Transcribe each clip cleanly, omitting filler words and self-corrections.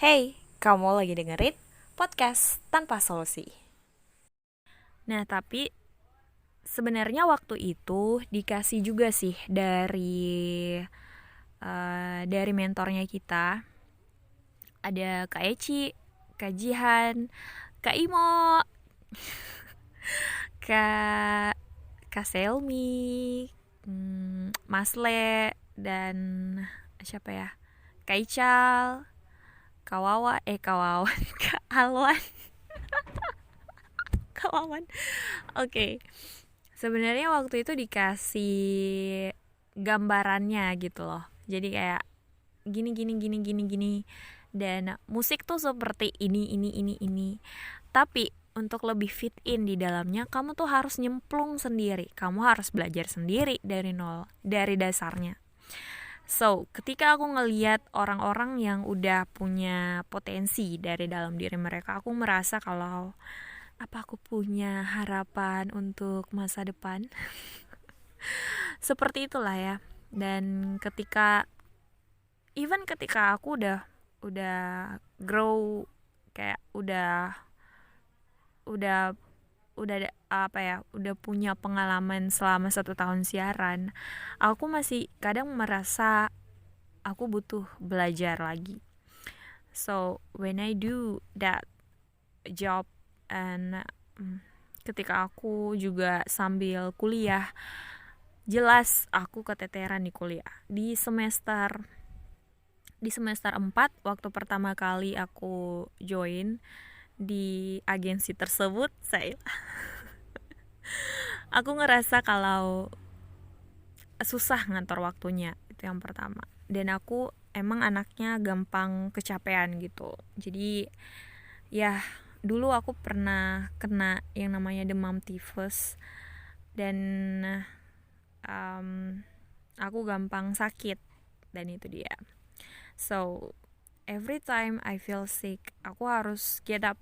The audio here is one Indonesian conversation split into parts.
Hey, kamu lagi dengerin podcast tanpa solusi. Nah, tapi sebenarnya waktu itu dikasih juga sih dari mentornya kita. Ada Kak Eci, Kak Jihan, Kak Imo, Kak Kak Selmi, Mas Le, dan siapa ya? Kak Ical, Kawawan, Kak Alwan, Kawawan. Oke. Sebenarnya waktu itu dikasih gambarannya gitu loh. Jadi kayak gini gini gini gini gini dan musik tuh seperti ini. Tapi untuk lebih fit in di dalamnya kamu tuh harus nyemplung sendiri. Kamu harus belajar sendiri dari nol, dari dasarnya. So, ketika aku ngeliat orang-orang yang udah punya potensi dari dalam diri mereka, aku merasa kalau apa aku punya harapan untuk masa depan. Seperti itulah ya. Dan ketika aku udah grow, kayak udah apa ya, udah punya pengalaman selama 1 tahun siaran, aku masih kadang merasa aku butuh belajar lagi. So when I do that job, and ketika aku juga sambil kuliah, jelas aku keteteran di kuliah. Di semester 4 waktu pertama kali aku join di agensi tersebut, aku ngerasa kalau susah ngatur waktunya. Itu yang pertama. Dan aku emang anaknya gampang kecapean gitu. Jadi ya, dulu aku pernah kena yang namanya demam tifus, dan aku gampang sakit, dan itu dia. So every time I feel sick, aku harus get up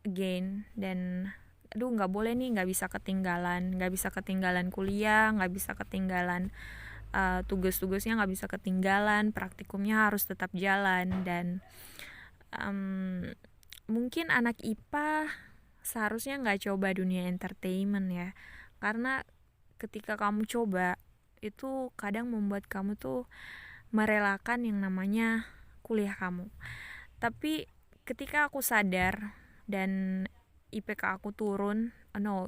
again. Dan aduh, nggak boleh nih, nggak bisa ketinggalan kuliah, nggak bisa ketinggalan tugas-tugasnya, nggak bisa ketinggalan, praktikumnya harus tetap jalan. Dan mungkin anak IPA seharusnya nggak coba dunia entertainment ya, karena ketika kamu coba itu kadang membuat kamu tuh merelakan yang namanya kuliah kamu. Tapi ketika aku sadar dan IPK aku turun,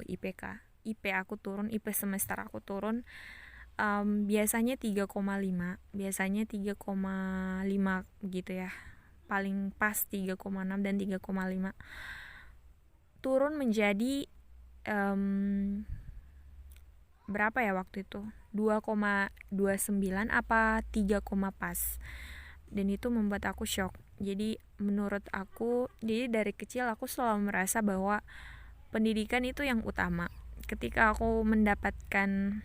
IP aku turun, IP semester aku turun, biasanya 3,5, biasanya 3,5 gitu ya, paling pas 3,6 dan 3,5, turun menjadi berapa ya waktu itu, 2,29 apa 3, pas. Dan itu membuat aku shock. Jadi menurut aku, jadi dari kecil aku selalu merasa bahwa pendidikan itu yang utama. Ketika aku mendapatkan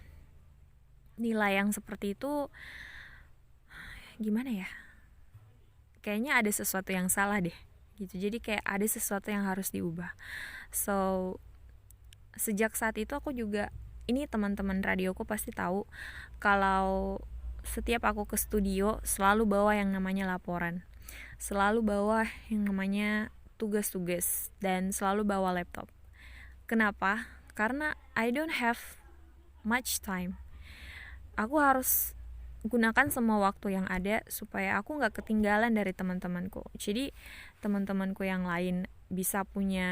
nilai yang seperti itu, gimana ya, kayaknya ada sesuatu yang salah deh gitu. Jadi kayak ada sesuatu yang harus diubah. So sejak saat itu aku juga, ini teman-teman radioku pasti tahu kalau setiap aku ke studio selalu bawa yang namanya laporan, selalu bawa yang namanya tugas-tugas, dan selalu bawa laptop. Kenapa? Karena I don't have much time. Aku harus gunakan semua waktu yang ada supaya aku nggak ketinggalan dari teman-temanku. Jadi teman-temanku yang lain bisa punya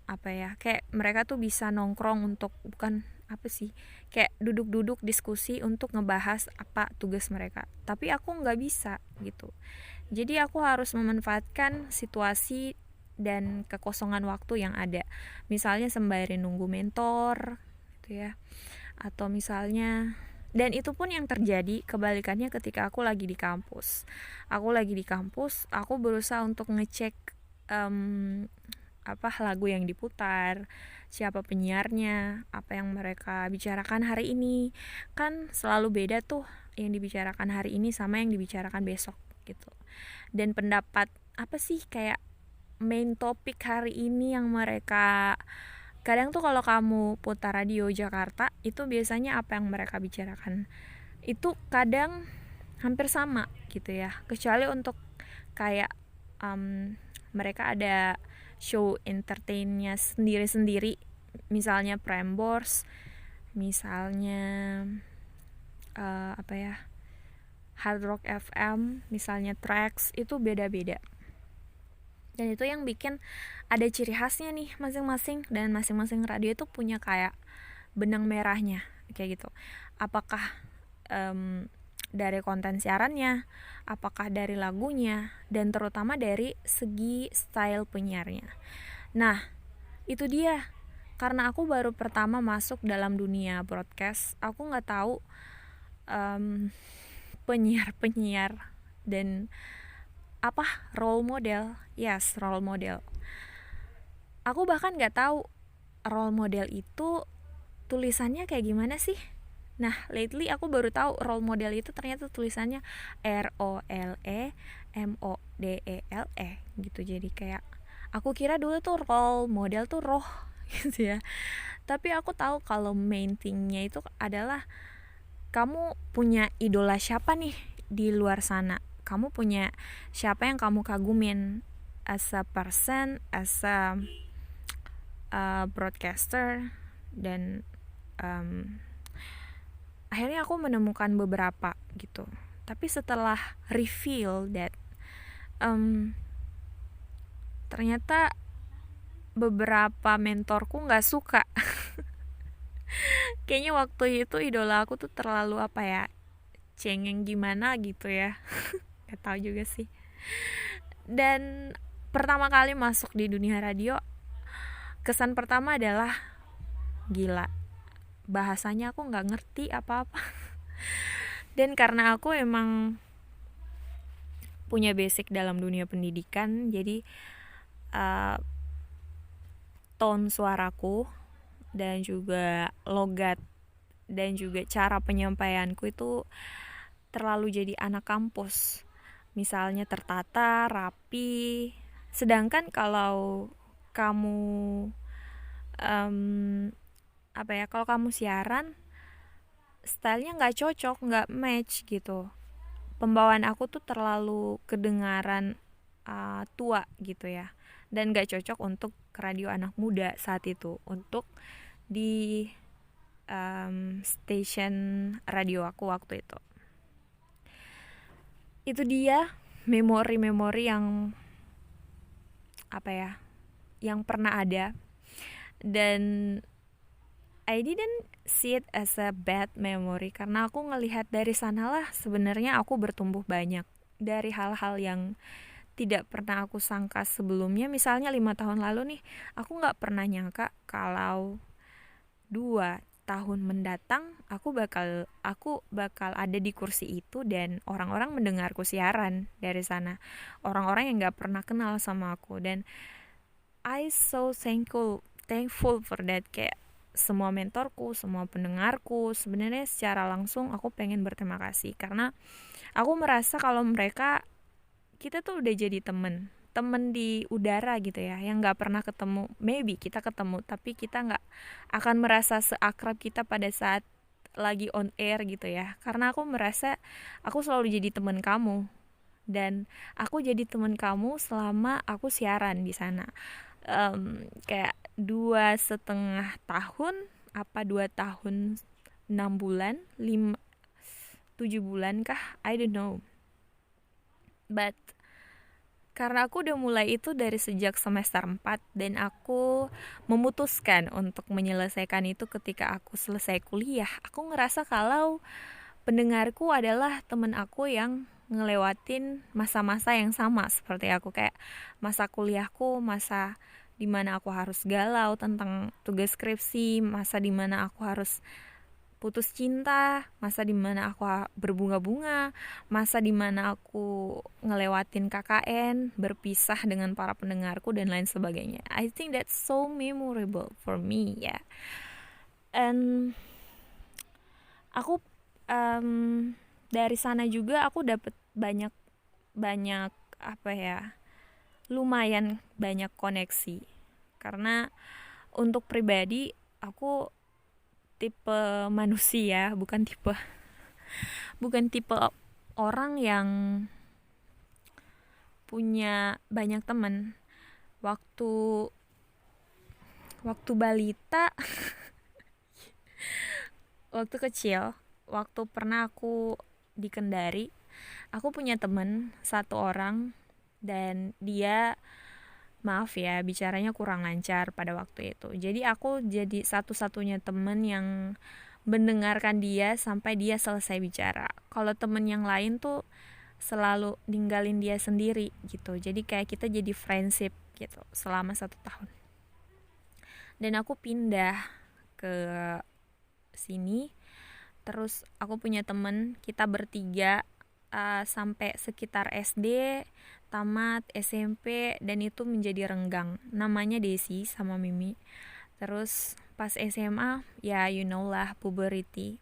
apa ya, kayak mereka tuh bisa nongkrong untuk, bukan apa sih, kayak duduk-duduk diskusi untuk ngebahas apa tugas mereka, tapi aku nggak bisa gitu. Jadi aku harus memanfaatkan situasi dan kekosongan waktu yang ada, misalnya sembari nunggu mentor gitu ya, atau misalnya, dan itu pun yang terjadi kebalikannya ketika aku lagi di kampus. Aku berusaha untuk ngecek apa lagu yang diputar, siapa penyiarnya, apa yang mereka bicarakan hari ini. Kan selalu beda tuh yang dibicarakan hari ini sama yang dibicarakan besok gitu. Dan pendapat apa sih, kayak main topik hari ini yang mereka, kadang tuh kalau kamu putar radio Jakarta itu biasanya apa yang mereka bicarakan itu kadang hampir sama gitu ya, kecuali untuk kayak mereka ada show entertainnya sendiri-sendiri, misalnya Prambors, misalnya Hard Rock FM, misalnya Trax, itu beda-beda. Dan itu yang bikin ada ciri khasnya nih masing-masing, dan masing-masing radio itu punya kayak benang merahnya kayak gitu. Apakah dari konten siarannya, apakah dari lagunya, dan terutama dari segi style penyiarnya. Nah, itu dia. Karena aku baru pertama masuk dalam dunia broadcast, aku nggak tahu penyiar-penyiar dan role model. Yes, role model. Aku bahkan nggak tahu role model itu tulisannya kayak gimana sih. Nah, lately aku baru tahu role model itu ternyata tulisannya ROLEMODELE gitu. Jadi kayak aku kira dulu tuh role model tuh roh gitu ya. Tapi aku tahu kalau main thing-nya itu adalah kamu punya idola siapa nih di luar sana. Kamu punya siapa yang kamu kagumin as a person, as a broadcaster, dan akhirnya aku menemukan beberapa gitu. Tapi setelah reveal that ternyata beberapa mentorku nggak suka. Kayaknya waktu itu idola aku tuh terlalu cengeng gimana gitu ya. Gak tahu juga sih. Dan pertama kali masuk di dunia radio, kesan pertama adalah gila, bahasanya aku nggak ngerti apa-apa. Dan karena aku emang punya basic dalam dunia pendidikan, jadi tone suaraku dan juga logat dan juga cara penyampaianku itu terlalu jadi anak kampus. Misalnya tertata, rapi. Sedangkan kalau kamu kalau kamu siaran, stylenya nggak cocok, nggak match gitu. Pembawaan aku tuh terlalu kedengaran tua gitu ya, dan nggak cocok untuk radio anak muda saat itu, untuk di station radio aku waktu itu. Itu dia memori-memori yang yang pernah ada, dan I didn't see it as a bad memory, karena aku ngelihat dari sanalah sebenarnya aku bertumbuh banyak dari hal-hal yang tidak pernah aku sangka sebelumnya. Misalnya 5 tahun lalu nih, aku gak pernah nyangka kalau 2 tahun mendatang aku bakal ada di kursi itu, dan orang-orang mendengarku siaran dari sana, orang-orang yang gak pernah kenal sama aku. Dan I so thankful for that. Kayak semua mentorku, semua pendengarku, sebenarnya secara langsung aku pengen berterima kasih, karena aku merasa kalau kita tuh udah jadi temen di udara gitu ya, yang nggak pernah ketemu. Maybe kita ketemu, tapi kita nggak akan merasa seakrab kita pada saat lagi on air gitu ya, karena aku merasa aku selalu jadi temen kamu, dan aku jadi temen kamu selama aku siaran di sana. Kayak 2,5 tahun 2 tahun 6 bulan 7 bulan kah, I don't know. But karena aku udah mulai itu dari sejak semester 4, dan aku memutuskan untuk menyelesaikan itu ketika aku selesai kuliah. Aku ngerasa kalau pendengarku adalah temen aku yang ngelewatin masa-masa yang sama seperti aku. Kayak masa kuliahku, masa dimana aku harus galau tentang tugas skripsi, masa dimana aku harus putus cinta, masa dimana aku berbunga-bunga, masa dimana aku ngelewatin KKN, berpisah dengan para pendengarku, dan lain sebagainya. I think that's so memorable for me ya. And aku dari sana juga aku dapet banyak lumayan banyak koneksi. Karena untuk pribadi aku tipe manusia, bukan tipe orang yang punya banyak temen. Waktu balita, waktu kecil, waktu pernah aku di Kendari, aku punya temen satu orang, dan dia, maaf ya bicaranya kurang lancar pada waktu itu. Jadi aku jadi satu-satunya temen yang mendengarkan dia sampai dia selesai bicara. Kalau temen yang lain tuh selalu ninggalin dia sendiri gitu. Jadi kayak kita jadi friendship gitu selama 1 tahun. Dan aku pindah ke sini, terus aku punya temen, kita bertiga sampai sekitar SD, tamat SMP, dan itu menjadi renggang. Namanya Desi sama Mimi. Terus pas SMA, ya you know lah, puberty.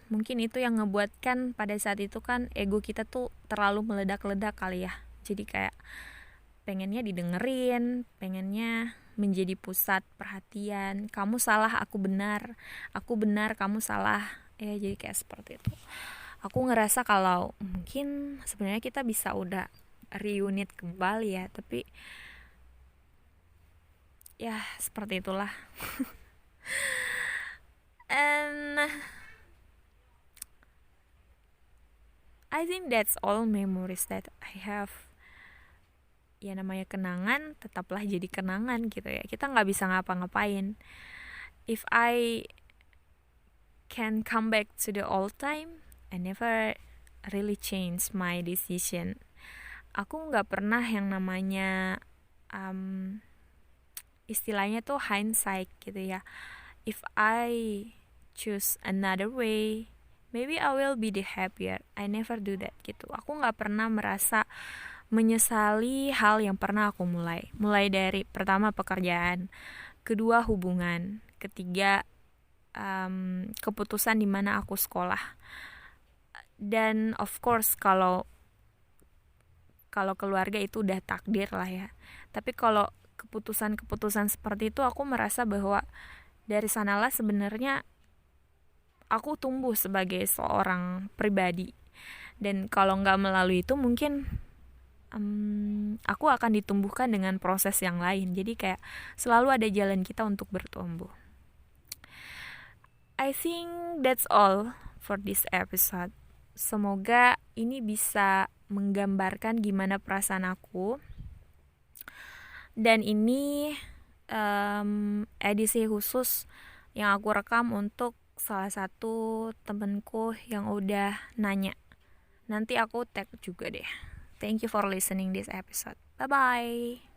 Mungkin itu yang ngebuatkan pada saat itu kan ego kita tuh terlalu meledak-ledak kali ya. Jadi kayak pengennya didengerin, pengennya menjadi pusat perhatian. Kamu salah, aku benar. Aku benar, kamu salah. Ya jadi kayak seperti itu. Aku ngerasa kalau mungkin sebenarnya kita bisa udah reunit kembali ya, tapi ya seperti itulah. And I think that's all memories that I have. Ya namanya kenangan, tetaplah jadi kenangan gitu ya. Kita nggak bisa ngapa-ngapain. If I can come back to the old time, I never really change my decision. Aku nggak pernah yang namanya istilahnya tuh hindsight gitu ya. If I choose another way, maybe I will be the happier. I never do that gitu. Aku nggak pernah merasa menyesali hal yang pernah aku mulai. Mulai dari pertama pekerjaan, kedua hubungan, ketiga keputusan di mana aku sekolah. Dan of course kalau keluarga itu udah takdir lah ya. Tapi kalau keputusan-keputusan seperti itu, aku merasa bahwa dari sanalah sebenarnya aku tumbuh sebagai seorang pribadi. Dan kalau nggak melalui itu mungkin aku akan ditumbuhkan dengan proses yang lain. Jadi kayak selalu ada jalan kita untuk bertumbuh. I think that's all for this episode. Semoga ini bisa menggambarkan gimana perasaan aku. Dan ini edisi khusus yang aku rekam untuk salah satu temenku yang udah nanya. Nanti aku tag juga deh. Thank you for listening this episode. Bye-bye.